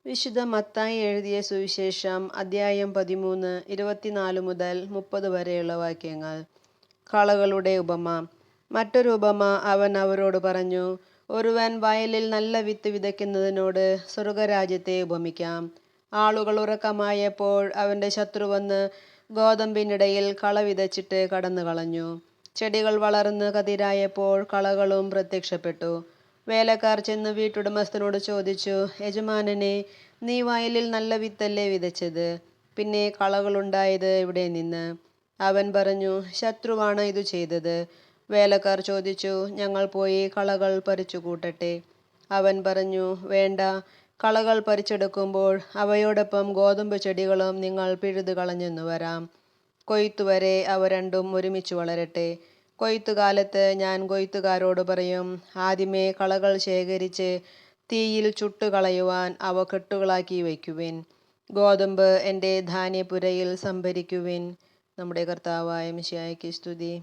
വിശുദ്ധ മത്തായി എഴുതിയ സുവിശേഷം അദ്ധ്യായം 13 24 മുതൽ 30 വരെയുള്ള വാക്യങ്ങൾ. കളകളുടെ ഉപമ. മറ്റൊരു ഉപമ അവൻ അവരോട് പറഞ്ഞു. ഒരുവൻ വയലിൽ നല്ല വിത്ത് വിതയ്ക്കുന്നതിനോട് സ്വർഗരാജ്യത്തെ ഉപമിക്കാം. ആളുകൾ ഉറക്കമായപ്പോൾ അവൻ്റെ ശത്രു വന്ന് ഗോതമ്പിനിടയിൽ കള വിതച്ചിട്ട് കടന്നു കളഞ്ഞു. ചെടികൾ വളർന്ന് കതിരായപ്പോൾ കളകളും പ്രത്യക്ഷപ്പെട്ടു. വേലക്കാർ ചെന്ന് വീട്ടുടമസ്ഥനോട് ചോദിച്ചു, യജമാനനെ, നീ വയലിൽ നല്ല വിത്തല്ലേ വിതച്ചത്? പിന്നെ കളകളുണ്ടായത് എവിടെ നിന്ന്? അവൻ പറഞ്ഞു, ശത്രുവാണ് ഇത് ചെയ്തത്. വേലക്കാർ ചോദിച്ചു, ഞങ്ങൾ പോയി കളകൾ പറിച്ചു കൂട്ടട്ടെ? അവൻ പറഞ്ഞു, വേണ്ട. കളകൾ പറിച്ചെടുക്കുമ്പോൾ അവയോടൊപ്പം ഗോതമ്പ് ചെടികളും നിങ്ങൾ പിഴുതു കളഞ്ഞെന്നു വരാം. കൊയ്ത്തുവരെ അവ രണ്ടും ഒരുമിച്ച് വളരട്ടെ. കൊയ്ത്തുകാലത്ത് ഞാൻ കൊയ്ത്തുകാരോട് പറയും, ആദ്യമേ കളകൾ ശേഖരിച്ച് തീയിൽ ചുട്ടുകളയുവാൻ അവ കെട്ടുകളാക്കി വയ്ക്കുവിൻ. ഗോതമ്പ് എൻ്റെ ധാന്യപ്പുരയിൽ സംഭരിക്കുവിൻ. നമ്മുടെ കർത്താവായ മിശിഹായ്ക്ക് സ്തുതി.